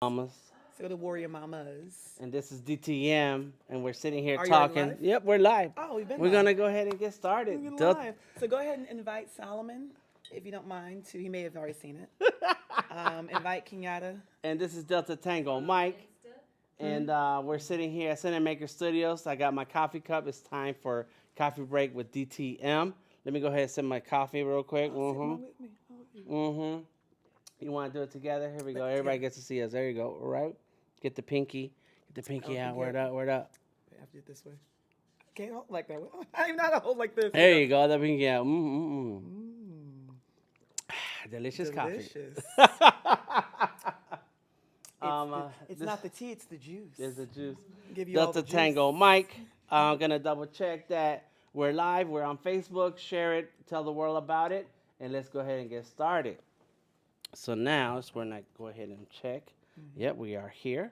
Mamas. So the Warrior Mamas. And this is DTM, and we're sitting here Are you already talking. live? Yep, we're live. Oh, we've been We're live. gonna go ahead and get started. We're live. So go ahead and invite Solomon, if you don't mind, to. He may have already seen it. Invite Kenyatta. And this is Delta Tango Mike. And we're sitting here at Cinamaker Studios. I got my coffee cup. It's time for coffee break with DTM. Let me go ahead and sip my coffee real quick. Sit one with me. You want to do it together? Here we go. Everybody gets to see us. There you go. All right. Get the pinky. Get the pinky out. Word up. Word up. I have to do it this way. I can't hold like that. I am not a hold like this. There you go. The pinky out. Delicious coffee. It's not the tea, it's the juice. It's the juice. Give you all Delta the Tango juice. Mike. I'm going to double check that we're live. We're on Facebook. Share it. Tell the world about it. And let's go ahead and get started. So now it's when I go ahead and check. Yep, we are here.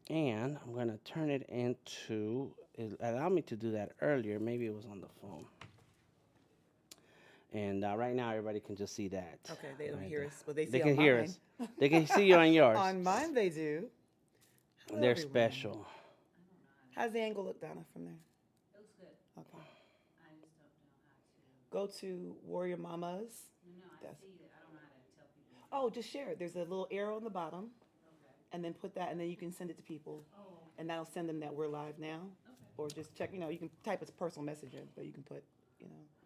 And I'm going to turn it into, it allowed me to do that earlier. Maybe it was on the phone. And right now, everybody can just see that. Okay, they don't hear us, but they see They on can hear mine. us. They can see you on yours. On mine, they do. Hello, They're everyone. special. How's the angle look, Donna, from there? Looks good. Okay. I just don't know how to. Go to Warrior Mamas. No, I That's- see it. I don't know how to tell people. Oh, just share it. There's a little arrow on the bottom, and then put that, and then you can send it to people, and that'll send them that we're live now. Or just check. You can type a personal message in, but you can put.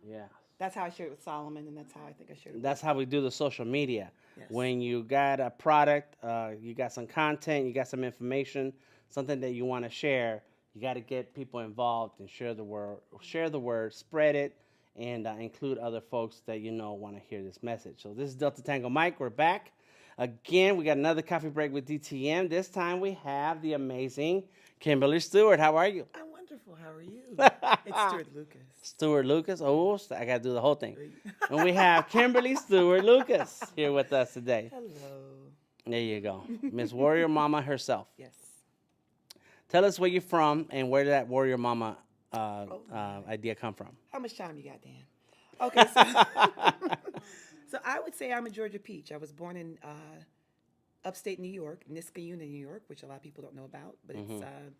Yeah. That's how I shared it with Solomon, and that's how I think I shared it. That's how we do the social media. Yes. When you got a product, you got some content, you got some information, something that you want to share, you got to get people involved and share the word, spread it, and include other folks that you know want to hear this message. So this is Delta Tango Mike. We're back. Again, we got another coffee break with DTM. This time we have the amazing Kimberly Stewart. How are you? I'm wonderful. How are you? It's Stewart-Lucas. Stewart-Lucas. Oh, I got to do the whole thing. And we have Kimberly Stewart-Lucas here with us today. Hello. There you go. Miss Warrior Mama herself. Yes. Tell us where you're from and where did that Warrior Mama idea come from. How much time you got, Dan? Okay, so, so I would say I'm a Georgia peach. I was born in upstate New York, Niskayuna, New York, which a lot of people don't know about, but it's I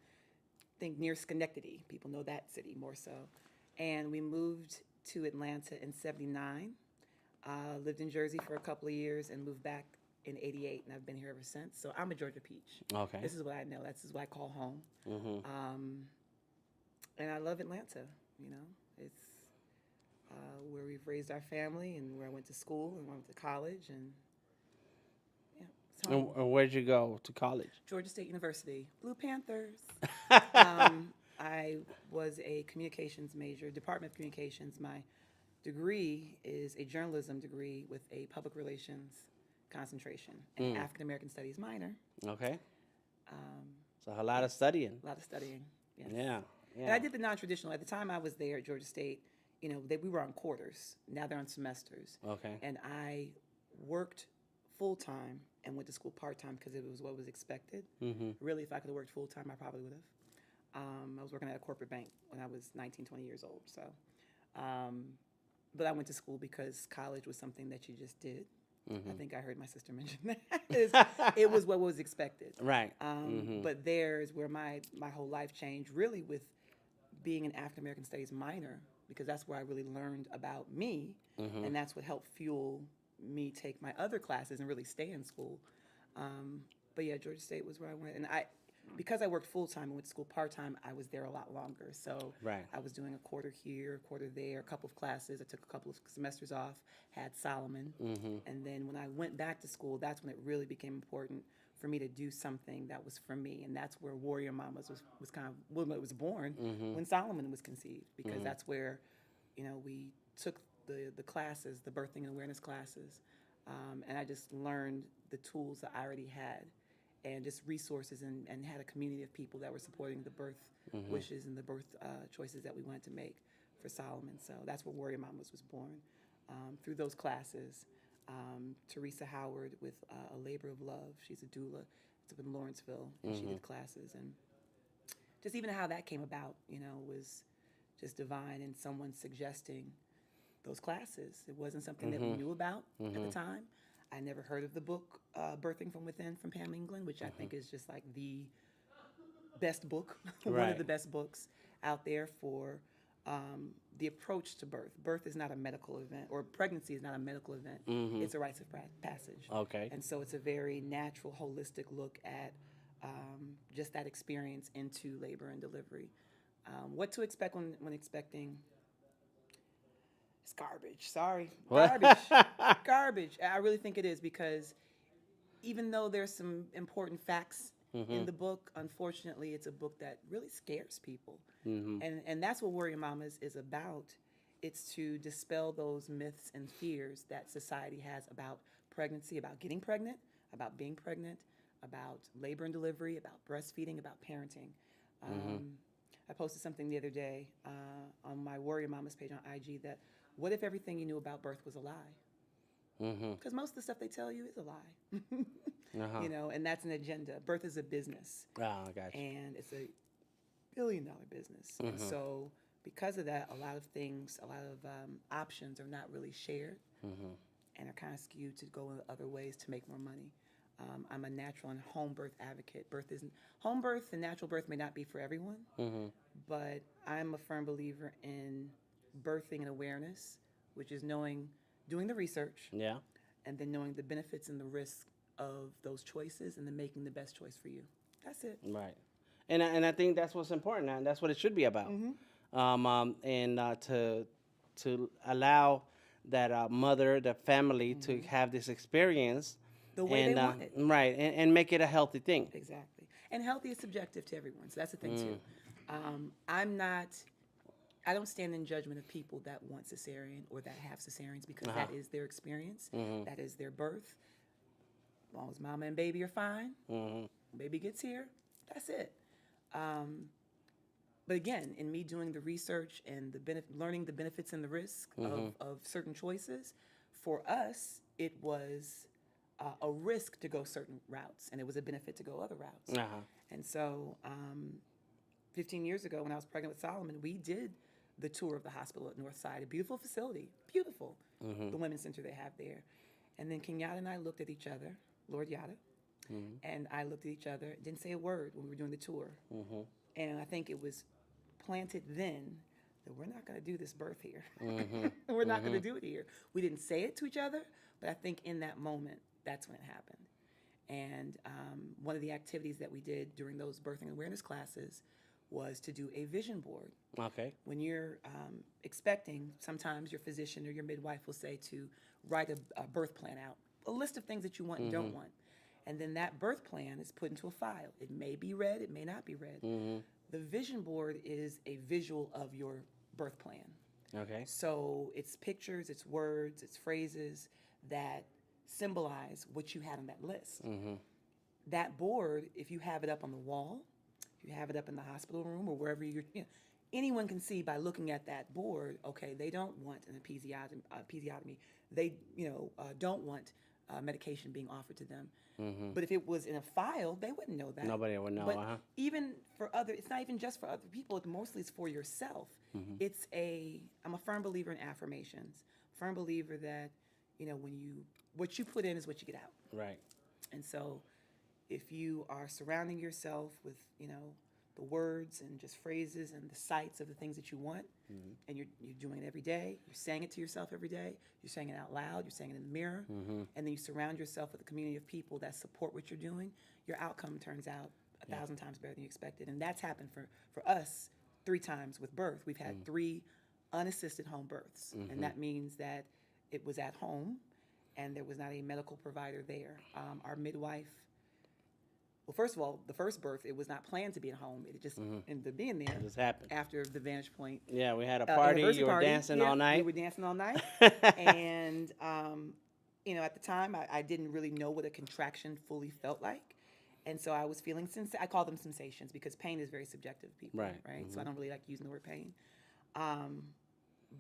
think near Schenectady. People know that city more so. And we moved to Atlanta in '79. Lived in Jersey for a couple of years and moved back in '88, and I've been here ever since. So I'm a Georgia peach. Okay. This is what I know. This is what I call home. And I love Atlanta. It's where we've raised our family and where I went to school and went to college and yeah. It's home. And where'd you go to college? Georgia State University, Blue Panthers. I was a communications major, Department of Communications. My degree is a journalism degree with a public relations concentration and African American studies minor. Okay. So a lot of studying. A lot of studying. Yes. Yeah. And I did the non-traditional. At the time I was there at Georgia State, we were on quarters. Now they're on semesters. Okay. And I worked full-time and went to school part-time because it was what was expected. Really, if I could have worked full-time, I probably would have. I was working at a corporate bank when I was 19, 20 years old. So, but I went to school because college was something that you just did. I think I heard my sister mention that. It was what was expected. Right. But there is where my whole life changed, really with being an African American Studies minor, because that's where I really learned about me, and that's what helped fuel me take my other classes and really stay in school. But yeah, Georgia State was where I went, and because I worked full time and went to school part time, I was there a lot longer. So Right. I was doing a quarter here, a quarter there, a couple of classes. I took a couple of semesters off, had Solomon, and then when I went back to school, that's when it really became important for me to do something that was for me, and that's where Warrior Mamas was kind of when it was born, when Solomon was conceived, because that's where we took the classes, the birthing and awareness classes, and I just learned the tools that I already had. And just resources and had a community of people that were supporting the birth wishes and the birth choices that we wanted to make for Solomon. So that's where Warrior Mamas was born. Through those classes, Teresa Howard with A Labor of Love. She's a doula. It's up in Lawrenceville, and she did classes. And just even how that came about, was just divine and someone suggesting those classes. It wasn't something that we knew about at the time. I never heard of the book Birthing from Within from Pam England, which I think is just like the best book, one Right. of the best books out there for the approach to birth. Birth is not a medical event, or pregnancy is not a medical event. It's a rites of passage. Okay. And so it's a very natural, holistic look at just that experience into labor and delivery. What to expect when expecting. It's garbage. Sorry. What? Garbage. Garbage. I really think it is, because even though there's some important facts in the book, unfortunately, it's a book that really scares people. And that's what Warrior Mamas is about. It's to dispel those myths and fears that society has about pregnancy, about getting pregnant, about being pregnant, about labor and delivery, about breastfeeding, about parenting. I posted something the other day on my Warrior Mamas page on IG that, what if everything you knew about birth was a lie? Because most of the stuff they tell you is a lie. You know, and that's an agenda. Birth is a business. Oh, I got you. And it's a billion-dollar business. And so because of that, a lot of things, a lot of options are not really shared and are kind of skewed to go in other ways to make more money. I'm a natural and home birth advocate. Home birth and natural birth may not be for everyone, but I'm a firm believer in birthing and awareness, which is doing the research, and then knowing the benefits and the risks of those choices, and then making the best choice for you. That's it. Right. And I think that's what's important, and that's what it should be about. To allow that mother, the family, to have this experience The way they want it. Right, and make it a healthy thing. Exactly. And healthy is subjective to everyone, so that's the thing too. I don't stand in judgment of people that want cesarean or that have cesareans, because that is their experience, that is their birth. As long as mama and baby are fine, baby gets here, that's it. But again, in me doing the research and learning the benefits and the risks of certain choices, for us, it was a risk to go certain routes, and it was a benefit to go other routes. And so 15 years ago, when I was pregnant with Solomon, we did the tour of the hospital at Northside, a beautiful facility, beautiful, the women's center they have there. And then King Yada and I looked at each other, Lord Yada, and I looked at each other, didn't say a word when we were doing the tour. And I think it was planted then that we're not going to do this birth here. We're not going to do it here. We didn't say it to each other, but I think in that moment, that's when it happened. And one of the activities that we did during those birthing awareness classes was to do a vision board. Okay. When you're expecting, sometimes your physician or your midwife will say to write a birth plan out, a list of things that you want and don't want. And then that birth plan is put into a file. It may be read, it may not be read. The vision board is a visual of your birth plan. Okay. So it's pictures, it's words, it's phrases that symbolize what you had on that list. That board, if you have it up on the wall, if you have it up in the hospital room or wherever anyone can see by looking at that board, okay, they don't want an episiotomy. They, don't want medication being offered to them. But if it was in a file, they wouldn't know that. Nobody would know. But even for it's not even just for other people. Mostly it's for yourself. I'm a firm believer in affirmations. Firm believer that, what you put in is what you get out. Right. And so if you are surrounding yourself with, the words and just phrases and the sights of the things that you want, and you're doing it every day, you're saying it to yourself every day, you're saying it out loud, you're saying it in the mirror, and then you surround yourself with a community of people that support what you're doing, your outcome turns out 1,000 times better than you expected. And that's happened for us 3 times with birth. We've had 3 unassisted home births, and that means that it was at home and there was not a medical provider there. Our midwife, well, first of all, the first birth, it was not planned to be at home. It just ended up being there. It just happened. After the Vantage Point. Yeah, we had a party. You were dancing all night. We were dancing all night. And, at the time, I didn't really know what a contraction fully felt like. And so I was feeling, I call them sensations, because pain is very subjective to people. Right. So I don't really like using the word pain.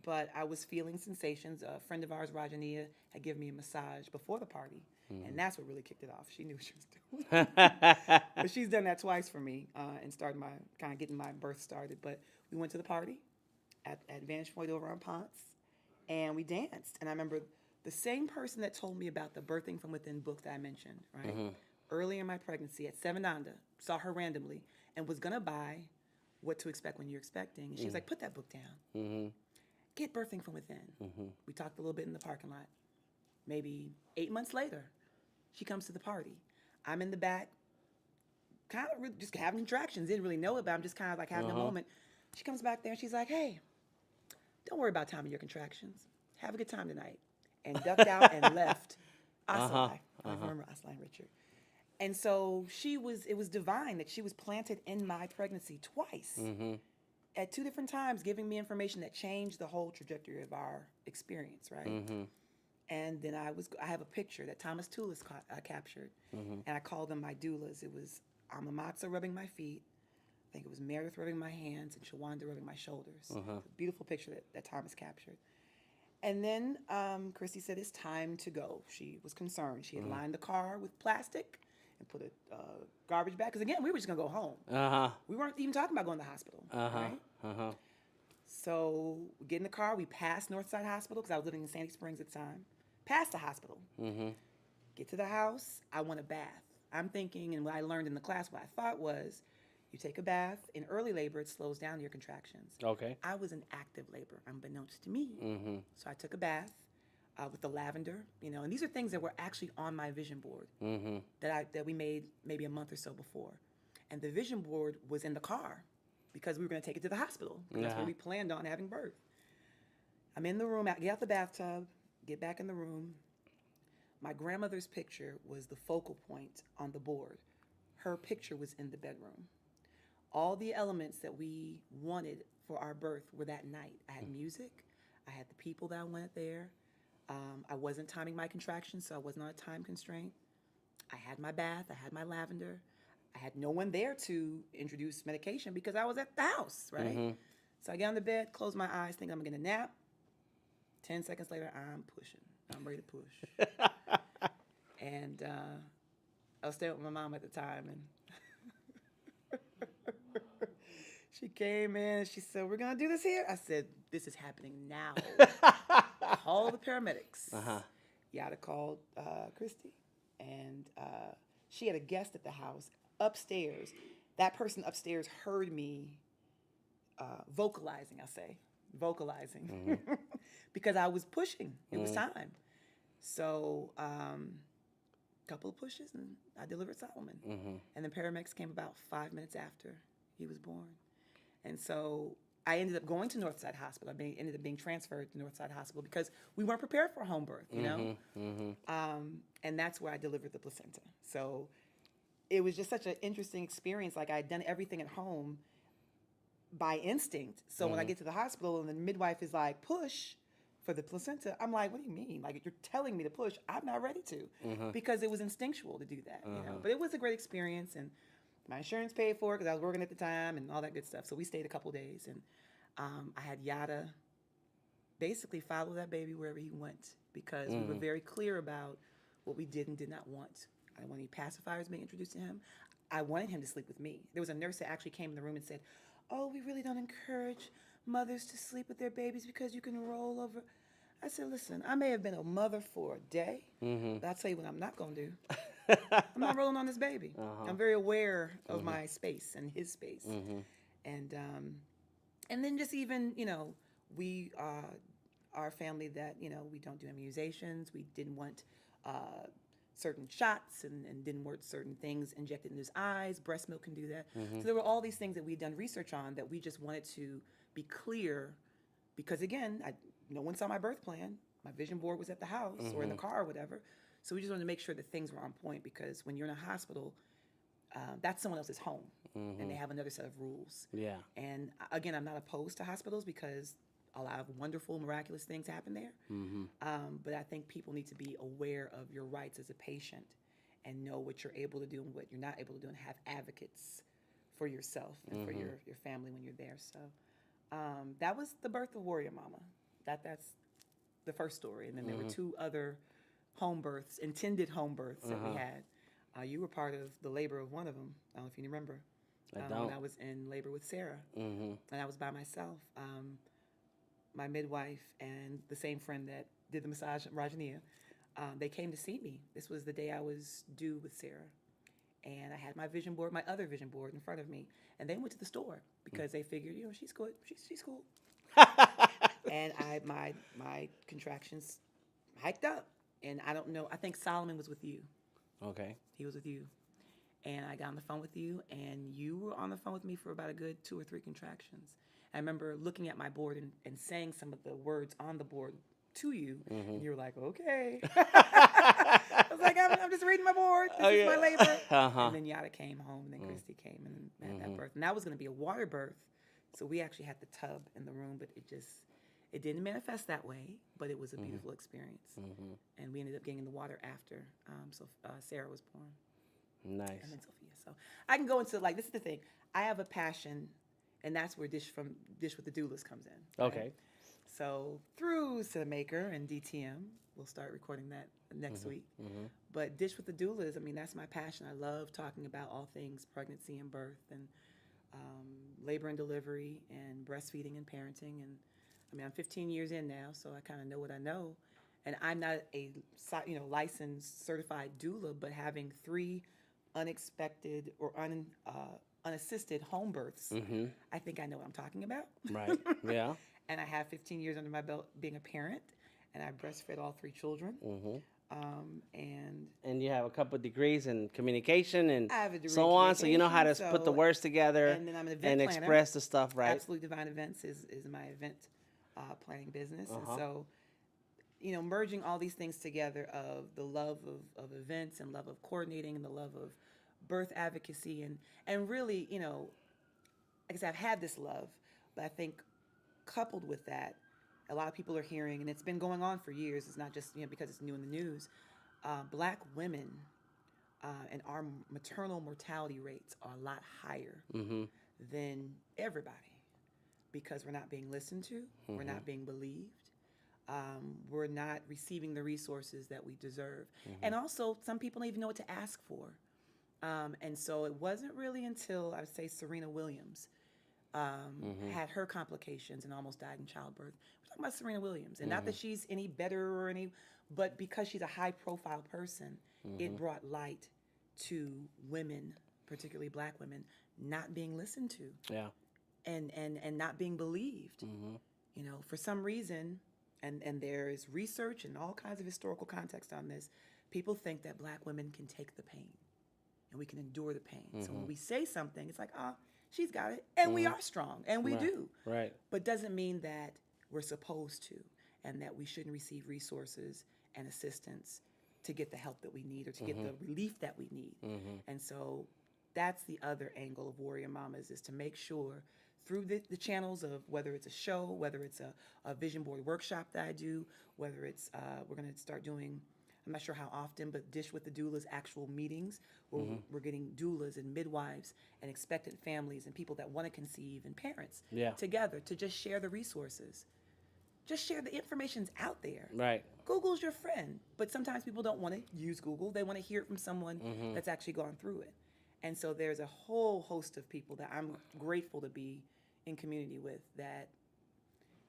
But I was feeling sensations. A friend of ours, Rajania, had given me a massage before the party. And that's what really kicked it off. She knew what she was doing. But she's done that twice for me and started getting my birth started. But we went to the party at Vantage Point over on Ponce, and we danced. And I remember The same person that told me about the Birthing from Within book that I mentioned, right? Early in my pregnancy at 7 Nanda, saw her randomly and was going to buy What to Expect When You're Expecting. And she was like, put that book down. Get Birthing from Within. We talked a little bit in the parking lot. Maybe 8 months later, she comes to the party. I'm in the back, kind of just having contractions. Didn't really know it, but I'm just kind of like having a moment. She comes back there and she's like, hey, don't worry about time of your contractions. Have a good time tonight. And ducked out and left. Asalai. I remember Asalai Richard. And so it was divine that she was planted in my pregnancy twice at 2 different times, giving me information that changed the whole trajectory of our experience, right? And then I have a picture that Thomas Toulis captured, and I called them my doulas. It was Amamatsa rubbing my feet, I think it was Meredith rubbing my hands, and Shawanda rubbing my shoulders. A beautiful picture that Thomas captured. And then Christy said, it's time to go. She was concerned. She had lined the car with plastic and put a garbage bag. Because, again, we were just going to go home. We weren't even talking about going to the hospital. Right? So we get in the car. We passed Northside Hospital because I was living in Sandy Springs at the time. Past the hospital. Get to the house. I want a bath. I'm thinking, and what I learned in the class, what I thought was, you take a bath. In early labor, it slows down your contractions. Okay. I was in active labor, unbeknownst to me. So I took a bath with the lavender, and these are things that were actually on my vision board that we made maybe a month or so before. And the vision board was in the car because we were going to take it to the hospital. That's where we planned on having birth. I'm in the room, get out the bathtub, get back in the room. My grandmother's picture was the focal point on the board. Her picture was in the bedroom. All the elements that we wanted for our birth were that night. I had music. I had the people that I wanted there. I wasn't timing my contractions, so I was not a time constraint. I had my bath. I had my lavender. I had no one there to introduce medication because I was at the house, right? So I get on the bed, close my eyes, think I'm going to nap. 10 seconds later, I'm pushing. I'm ready to push. And I was staying with my mom at the time, and she came in and she said, we're going to do this here? I said, this is happening now. Call the paramedics. Yada called Christy, and she had a guest at the house upstairs. That person upstairs heard me vocalizing, because I was pushing. It was time. So couple of pushes, and I delivered Solomon. And the paramedics came about 5 minutes after he was born. And so I ended up going to Northside Hospital. I ended up being transferred to Northside Hospital because we weren't prepared for a home birth, and that's where I delivered the placenta. So it was just such an interesting experience. Like, I had done everything at home by instinct. So when I get to the hospital and the midwife is like, push for the placenta, I'm like, what do you mean? Like, you're telling me to push. I'm not ready to, because it was instinctual to do that. But it was a great experience, and my insurance paid for it because I was working at the time and all that good stuff. So we stayed a couple days, and I had Yada basically follow that baby wherever he went, because we were very clear about what we did and did not want. I didn't want any pacifiers being introduced to him. I wanted him to sleep with me. There was a nurse that actually came in the room and said, oh, we really don't encourage mothers to sleep with their babies because you can roll over. I said, listen, I may have been a mother for a day, but I'll tell you what I'm not going to do. I'm not rolling on this baby. I'm very aware of my space and his space. And then just even, we are a family that, we don't do immunizations. We didn't want certain shots and didn't want certain things injected in his eyes. Breast milk can do that. So there were all these things that we'd done research on that we just wanted to be clear, because, again, no one saw my birth plan. My vision board was at the house or in the car or whatever. So we just wanted to make sure that things were on point, because when you're in a hospital, that's someone else's home, and they have another set of rules. Yeah. And again, I'm not opposed to hospitals because a lot of wonderful, miraculous things happen there. But I think people need to be aware of your rights as a patient and know what you're able to do and what you're not able to do, and have advocates for yourself and for your family when you're there. So that was the birth of Warrior Mama. That's the first story. And then there were 2 other home births, intended home births that we had. You were part of the labor of one of them. I don't know if you remember. I don't. When I was in labor with Sarah, and I was by myself. My midwife and the same friend that did the massage, Rajania, they came to see me. This was the day I was due with Sarah. And I had my vision board, my other vision board in front of me. And they went to the store because they figured, she's good. She's cool. And my contractions hiked up. And I don't know, I think Solomon was with you. Okay. He was with you. And I got on the phone with you, and you were on the phone with me for about a good 2 or 3 contractions. I remember looking at my board and saying some of the words on the board to you, and you were like, okay. I was like, I'm just reading my board. This is my labor. And then Yada came home, and then Christy came and had that birth. And that was going to be a water birth. So we actually had the tub in the room, but it didn't manifest that way, but it was a beautiful experience. And we ended up getting in the water after. So Sarah was born. Nice. And then Sophia. So I can go into, this is the thing. I have a passion, and that's where Dish with the Doulas comes in. Right? Okay. So through Cinamaker and DTM, we'll start recording that next week. But Dish with the Doulas, that's my passion. I love talking about all things pregnancy and birth and labor and delivery and breastfeeding and parenting. And I'm 15 years in now, so I kind of know what I know. And I'm not a licensed certified doula, but having 3 unexpected or unassisted home births, I think I know what I'm talking about. Right. Yeah. And I have 15 years under my belt being a parent, and I breastfed all 3 children. And you have a couple of degrees in communication and I have a degree so in on, so you know how to communication, put the so- words together and then I'm an event planner. express the stuff, right? Absolute Divine Events is my event planning business. And so, merging all these things together of the love of events and love of coordinating and the love of birth advocacy and really, like I said, I've had this love, but I think coupled with that, a lot of people are hearing, and it's been going on for years, it's not just because it's new in the news, Black women and our maternal mortality rates are a lot higher than everybody because we're not being listened to, we're not being believed, we're not receiving the resources that we deserve. And also, some people don't even know what to ask for. And so it wasn't really until, I would say, Serena Williams had her complications and almost died in childbirth. We're talking about Serena Williams. And not that she's any better but because she's a high-profile person, it brought light to women, particularly Black women, not being listened to. Yeah. And not being believed. For some reason, and there is research and all kinds of historical context on this, people think that Black women can take the pain and we can endure the pain. So when we say something, it's like, she's got it. And we are strong, and we do. Right. But doesn't mean that we're supposed to, and that we shouldn't receive resources and assistance to get the help that we need or to get the relief that we need. And so that's the other angle of Warrior Mamas, is to make sure through the channels of whether it's a show, whether it's a vision board workshop that I do, whether it's, we're going to start doing, I'm not sure how often, but Dish with the Doulas actual meetings where we're getting doulas and midwives and expectant families and people that want to conceive and parents together to just share the resources. Just share the information's out there. Right. Google's your friend, but sometimes people don't want to use Google. They want to hear it from someone that's actually gone through it. And so there's a whole host of people that I'm grateful to be in community with that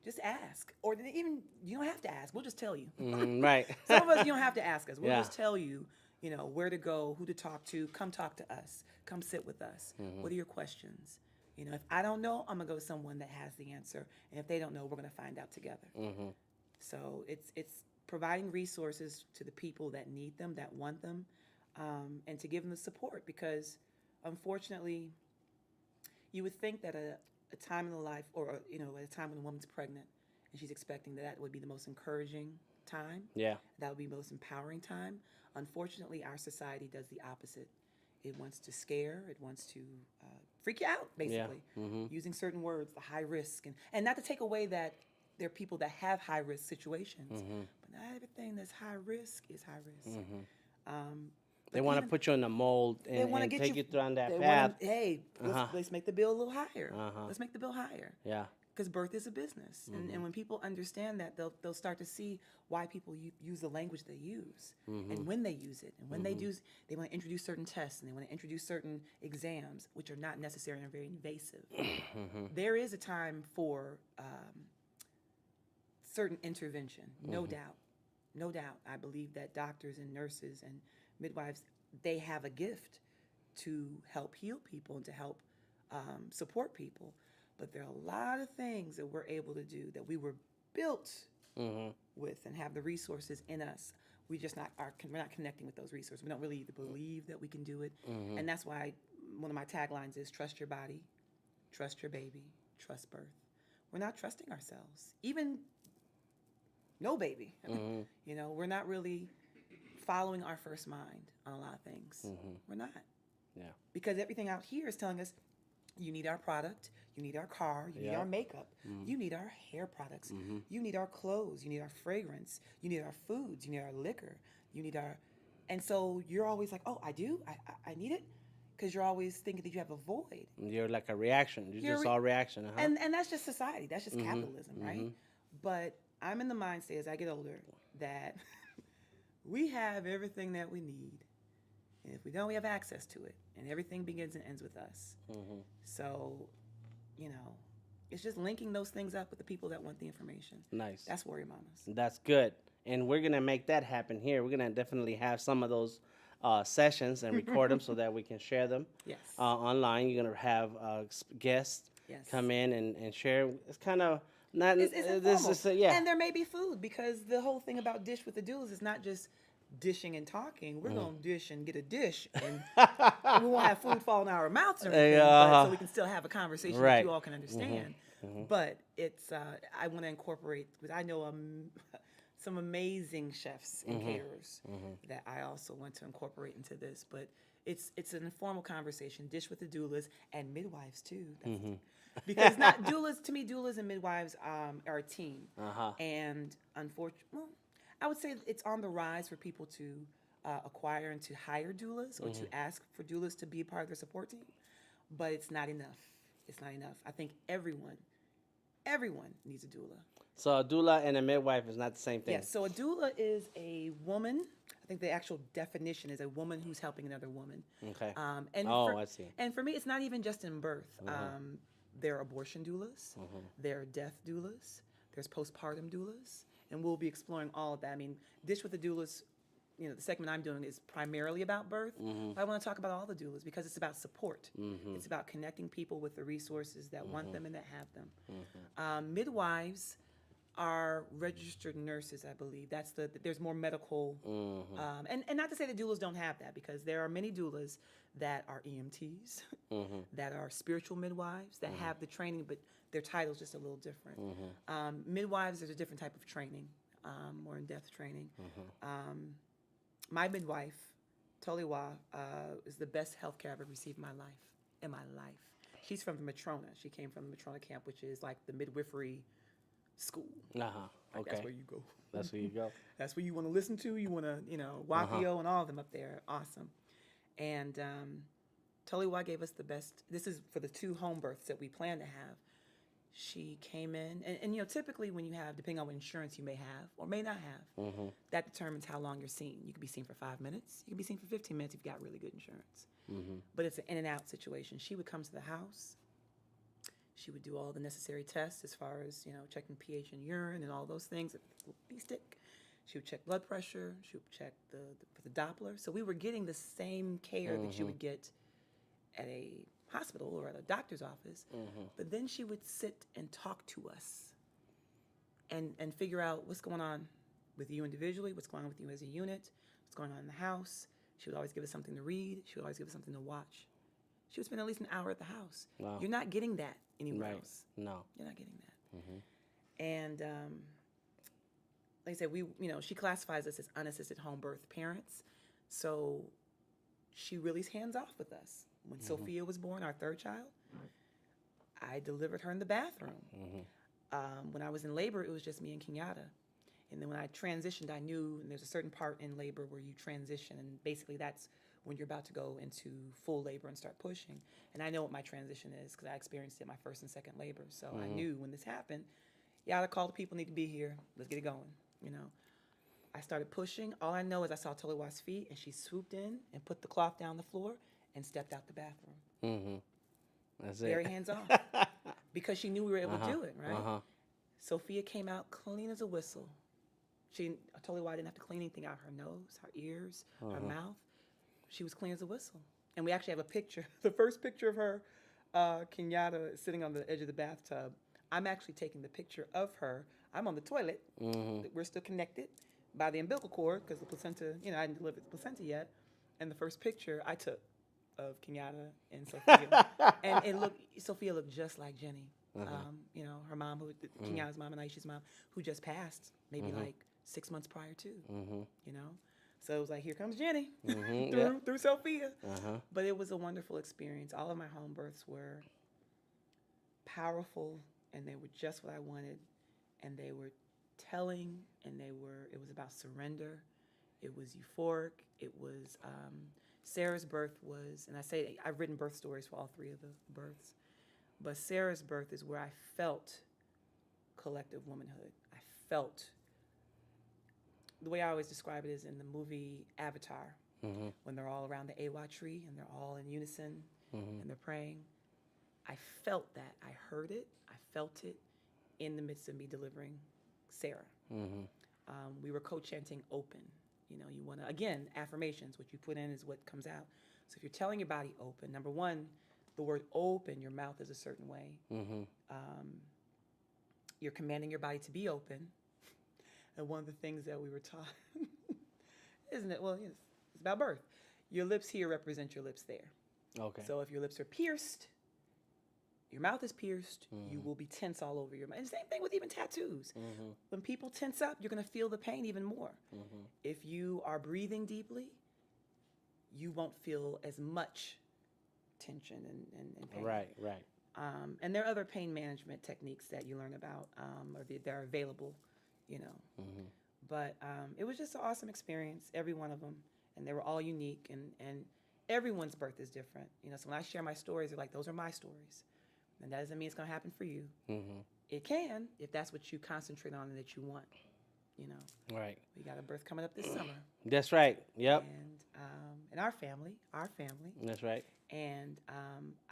just ask. Or even, you don't have to ask. We'll just tell you. Right. Some of us, you don't have to ask us. We'll just tell you, where to go, who to talk to. Come talk to us. Come sit with us. What are your questions? If I don't know, I'm going to go to someone that has the answer. And if they don't know, we're going to find out together. So it's providing resources to the people that need them, that want them, and to give them the support. Because, unfortunately, you would think that a time in the life, or, at a time when a woman's pregnant and she's expecting that would be the most encouraging time. Yeah. That would be the most empowering time. Unfortunately, our society does the opposite. It wants to scare. It wants to freak you out, basically, using certain words, the high risk. And not to take away that there are people that have high risk situations, but not everything that's high risk is high risk. They want to put you in a mold and take you down that path. Let's make the bill a little higher. Let's make the bill higher. Yeah. Because birth is a business. And when people understand that, they'll start to see why people use the language they use and when they use it. And when they want to introduce certain tests and they want to introduce certain exams, which are not necessarily very invasive. There is a time for certain intervention, no doubt. no doubt. I believe that doctors and nurses and midwives, they have a gift to help heal people and to help support people. But there are a lot of things that we're able to do that we were built with and have the resources in us. We're not connecting with those resources. We don't really believe that we can do it. And that's why one of my taglines is trust your body, trust your baby, trust birth. We're not trusting ourselves. Even no baby. You know, we're not really following our first mind on a lot of things. We're not. Yeah. Because everything out here is telling us, you need our product, you need our car, you need our makeup, you need our hair products, you need our clothes, you need our fragrance, you need our foods, you need our liquor, you need our... And so you're always like, oh, I do? I need it? Because you're always thinking that you have a void. You're like a reaction. You're just all reaction. And that's just society. That's just capitalism, right? But I'm in the mindset as I get older that we have everything that we need. And if we don't, we have access to it. And everything begins and ends with us. So, you know, it's just linking those things up with the people that want the information. Nice. That's Warrior Mamas. That's good. And we're going to make that happen here. We're going to definitely have some of those sessions and record them so that we can share them online. You're going to have guests come in and share. It's kind of not... It's informal. Yeah. And there may be food, because the whole thing about Dish with the Doulas is not just dishing and talking. We're going to dish and get a dish, and we won't have food falling out of our mouths or anything, but so we can still have a conversation that you all can understand. But it's I want to incorporate, because I know some amazing chefs and caterers that I also want to incorporate into this. But it's an informal conversation, Dish with the Doulas and midwives too. Because not doulas, to me, doulas and midwives are a team. And unfortunately, well, I would say it's on the rise for people to acquire and to hire doulas or to ask for doulas to be a part of their support team. But it's not enough. It's not enough. I think everyone needs a doula. So a doula and a midwife is not the same thing? Yes. So a doula is a woman. I think the actual definition is a woman who's helping another woman. Okay. I see. And for me, it's not even just in birth. There are abortion doulas. There are death doulas. There's postpartum doulas. And we'll be exploring all of that. I mean, Dish with the Doulas, you know, the segment I'm doing is primarily about birth. But I want to talk about all the doulas because it's about support. It's about connecting people with the resources that want them and that have them. Midwives are registered nurses, I believe. There's more medical, and not to say that doulas don't have that, because there are many doulas that are EMTs, that are spiritual midwives, that have the training, but their title's just a little different. Midwives, there's a different type of training, more in-depth training. My midwife, Toliwa, is the best healthcare I've ever received in my life. She's from Matrona. She came from the Matrona camp, which is like the midwifery school. Okay. That's where you go. That's where you go. That's where you want to listen to. You want to, Wapio and all of them up there. Awesome. And Toliwa gave us the best. This is for the 2 home births that we plan to have. She came in, and typically when you have, depending on what insurance you may have or may not have, that determines how long you're seen. You can be seen for 5 minutes. You can be seen for 15 minutes if you've got really good insurance. But it's an in and out situation. She would come to the house. She would do all the necessary tests as far as, checking pH in urine and all those things. Bee stick. She would check blood pressure. She would check the Doppler. So we were getting the same care that you would get at a hospital or at a doctor's office. But then she would sit and talk to us and figure out what's going on with you individually, what's going on with you as a unit, what's going on in the house. She would always give us something to read. She would always give us something to watch. She would spend at least an hour at the house. Wow. You're not getting that anywhere else. No. You're not getting that. And like I said, she classifies us as unassisted home birth parents. So she really is hands off with us. When Sophia was born, our 3rd child, I delivered her in the bathroom. When I was in labor, it was just me and Kenyatta. And then when I transitioned, I knew, and there's a certain part in labor where you transition, and basically that's when you're about to go into full labor and start pushing. And I know what my transition is because I experienced it in my 1st and 2nd labor. So I knew when this happened, Yada called the people, need to be here. Let's get it going, I started pushing. All I know is I saw Toliwa's feet, and she swooped in and put the cloth down the floor and stepped out the bathroom. That's Very it. hands-off. Because she knew we were able to do it, right? Sophia came out clean as a whistle. I told her why I didn't have to clean anything out her nose, her ears, her mouth. She was clean as a whistle. And we actually have a picture. The first picture of her, Kenyatta, sitting on the edge of the bathtub. I'm actually taking the picture of her. I'm on the toilet. We're still connected by the umbilical cord because the placenta, I hadn't delivered the placenta yet. And the first picture I took of Kenyatta and Sophia, and Sophia looked just like Jenny. Her mom, Kenyatta's mom and Aisha's mom, who just passed maybe like 6 months prior to, So it was like, here comes Jenny through Sophia. But it was a wonderful experience. All of my home births were powerful, and they were just what I wanted, and they were telling, and it was about surrender. It was euphoric. It was, Sarah's birth was, and I've written birth stories for all 3 of the births, but Sarah's birth is where I felt collective womanhood. I felt, the way I always describe it is in the movie Avatar, when they're all around the Awa tree and they're all in unison and they're praying. I felt that. I heard it. I felt it in the midst of me delivering Sarah. We were co-chanting open. You want to, again, affirmations. What you put in is what comes out. So if you're telling your body open, number one, the word open, your mouth is a certain way. You're commanding your body to be open. And one of the things that we were taught, isn't it? Well, it's about birth. Your lips here represent your lips there. Okay. So if your lips are pierced, your mouth is pierced, you will be tense all over your mouth. And same thing with even tattoos. When people tense up, you're going to feel the pain even more. If you are breathing deeply, you won't feel as much tension and pain. Right. And there are other pain management techniques that you learn about, or they're available, But it was just an awesome experience, every one of them. And they were all unique, and everyone's birth is different. So when I share my stories, they're like, those are my stories. And that doesn't mean it's going to happen for you. It can, if that's what you concentrate on and that you want, Right. We got a birth coming up this summer. That's right. Yep. And our family. That's right. And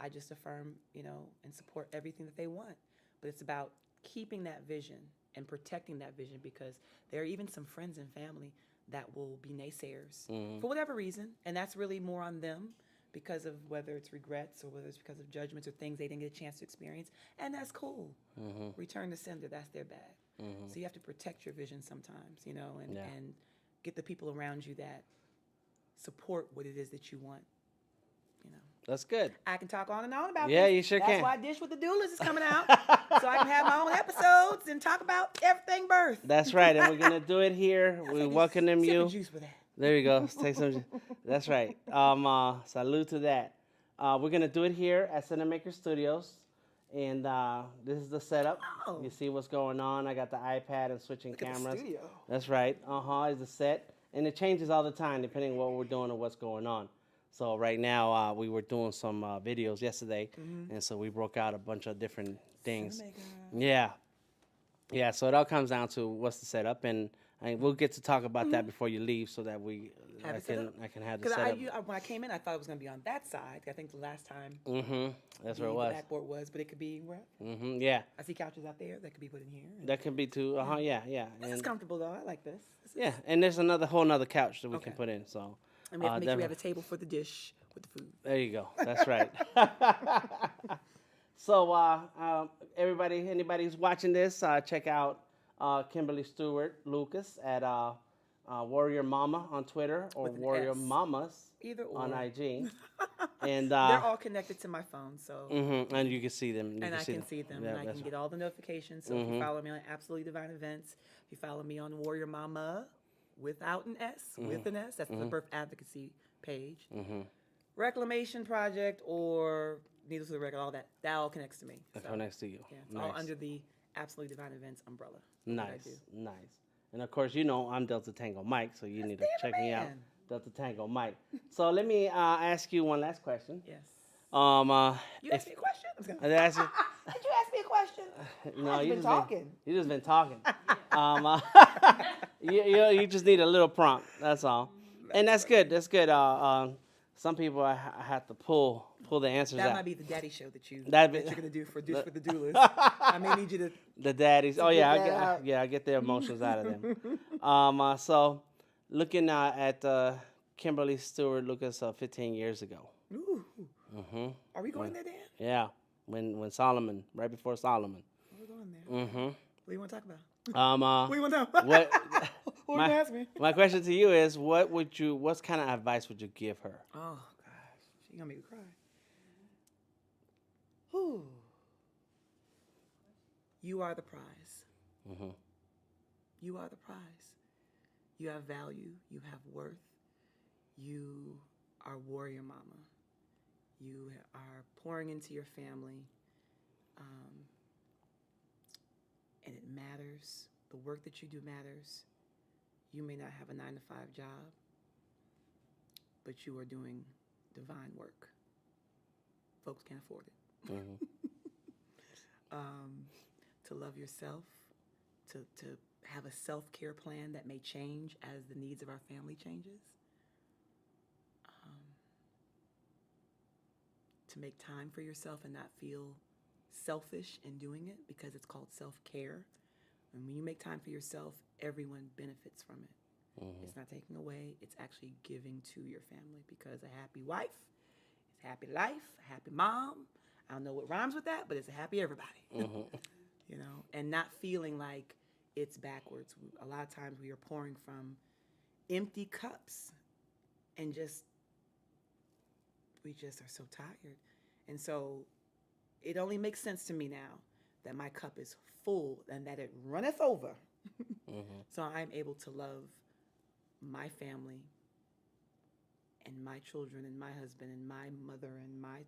I just affirm, and support everything that they want. But it's about keeping that vision and protecting that vision, because there are even some friends and family that will be naysayers for whatever reason. And that's really more on them, because of whether it's regrets or whether it's because of judgments or things they didn't get a chance to experience. And that's cool. Return to sender, that's their bad. So you have to protect your vision sometimes, and get the people around you that support what it is that you want, That's good. I can talk on and on about Yeah, this. you sure That's can. why Dish with the Doulist is coming out, so I can have my own episodes and talk about everything birth. That's right. And we're going to do it here. We welcome Sip you. of juice for that. There you go. Let's take some. That's right. Salute to that. We're gonna do it here at Cinamaker Studios, and this is the setup. Oh. You see what's going on. I got the iPad and switching Look at the cameras. studio. That's right. Is the set, and it changes all the time depending on what we're doing or what's going on. So right now we were doing some videos yesterday, and so we broke out a bunch of different things. Cinemaker. Yeah. So it all comes down to what's the setup, and we'll get to talk about that before you leave, so that I can have the Because setup. when I came in, I thought it was going to be on that side. I think the last time That's where it was. the backboard was, but it could be where. Yeah. I see couches out there that could be put in here. That could be too. Yeah. This is comfortable though. I like this. Yeah, and there's whole nother couch that we can put in. So. And we have to make sure we have a table for the dish with the food. There you go. That's right. So anybody who's watching this, check out Kimberly Stewart-Lucas at Warrior Mama on Twitter, or With an Warrior S. Mamas Either or. on IG. And they're all connected to my phone, so and you can see them. I can see them, Yeah, and I that's can get all the notifications. So if you follow me on Absolutely Divine Events, if you follow me on Warrior Mama without an S, with an S, that's the birth advocacy page. Reclamation Project, or Needles to the Record, all that all connects to me. That So, connects to you. yeah, it's Nice. all under the Absolutely Divine Events umbrella. What I do. Nice. And of course, I'm Delta Tango Mike, so you need to That's check me out, man. Delta Tango Mike. So let me ask you one last question. Yes. You if- asked me a question? I was gonna- Did I ask you? Did you ask me a question? No, I've been talking. You just been talking. You just need a little prompt. That's all. And that's good. That's good. Some people I have to pull pull the answers That out. might be the daddy show that you're That'd be- going to do for the doulas. I may need you to. The daddies. Oh get yeah, that out. I get the emotions out of them. So looking at Kimberly Stewart-Lucas 15 years ago. Ooh. Mm-hmm. Are we going there, Dan? Yeah, when Solomon, right before Solomon. We're going there. Mm-hmm. What do you want to talk about? What do you want to talk about? What? What would you ask me? My question to you is, what kind of advice would you give her? Oh, gosh. She's going to make me cry. Whew. You are the prize. Mm-hmm. You are the prize. You have value. You have worth. You are warrior mama. You are pouring into your family. And it matters. The work that you do matters. You may not have a 9-to-5 job, but you are doing divine work. Folks can't afford it. Mm-hmm. To love yourself, to have a self-care plan that may change as the needs of our family changes. To make time for yourself and not feel selfish in doing it, because it's called self-care. And when you make time for yourself, everyone benefits from it. Mm-hmm. It's not taking away, it's actually giving to your family, because a happy wife is a happy life, a happy mom. I don't know what rhymes with that, but it's a happy everybody. Mm-hmm. You know, and not feeling like it's backwards. A lot of times we are pouring from empty cups and we just are so tired. And so it only makes sense to me now that my cup is full and that it runneth over. Mm-hmm. So I'm able to love my family and my children and my husband and my mother and my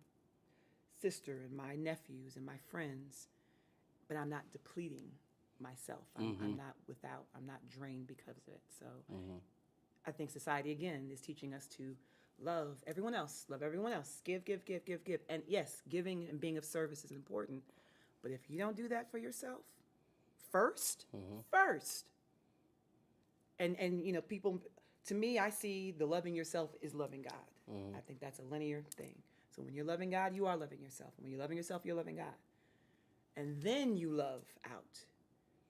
sister and my nephews and my friends, but I'm not depleting myself. I'm not drained because of it. So I think society, again, is teaching us to love everyone else, give. And yes, giving and being of service is important, but if you don't do that for yourself first, and you know, people, to me, I see the loving yourself is loving God. I think that's a linear thing. So when you're loving God, you are loving yourself. And when you're loving yourself, you're loving God. And then you love out.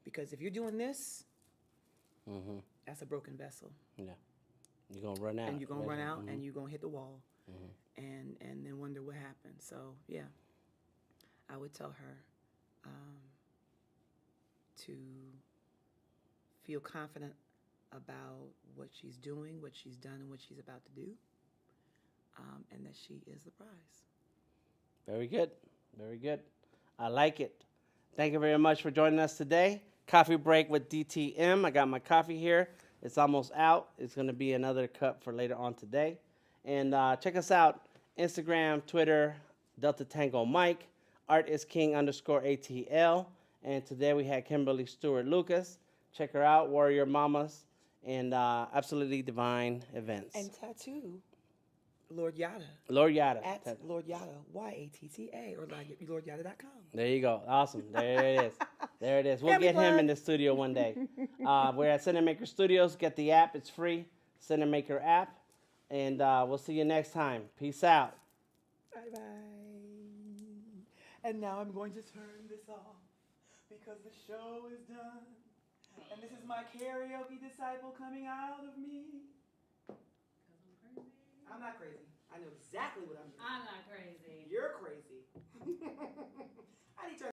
Because if you're doing this, that's a broken vessel. Yeah. You're going to run out. And you're going to run out and you're going to hit the wall and then wonder what happened. So, yeah, I would tell her to feel confident about what she's doing, what she's done, and what she's about to do, and that she is the prize. Very good. Very good. I like it. Thank you very much for joining us today. Coffee break with DTM. I got my coffee here. It's almost out. It's going to be another cup for later on today. And check us out. Instagram, Twitter, Delta Tango Mike. Art is King _ATL. And today we had Kimberly Stewart-Lucas. Check her out, Warrior Mamas, and Absolutely Divine Events. And tattoo Lord Yada. Lord Yada. At Lord Yada, YATTA, or LordYada.com. There you go. Awesome. There it is. There it is. We'll Family get him plug. in the studio one day. We're at Cinamaker Studios. Get the app. It's free. Cinamaker app. And we'll see you next time. Peace out. Bye-bye. And now I'm going to turn this off because the show is done. And this is my karaoke disciple coming out of me. I'm not crazy. I know exactly what I'm doing. I'm not crazy. You're crazy. I need to turn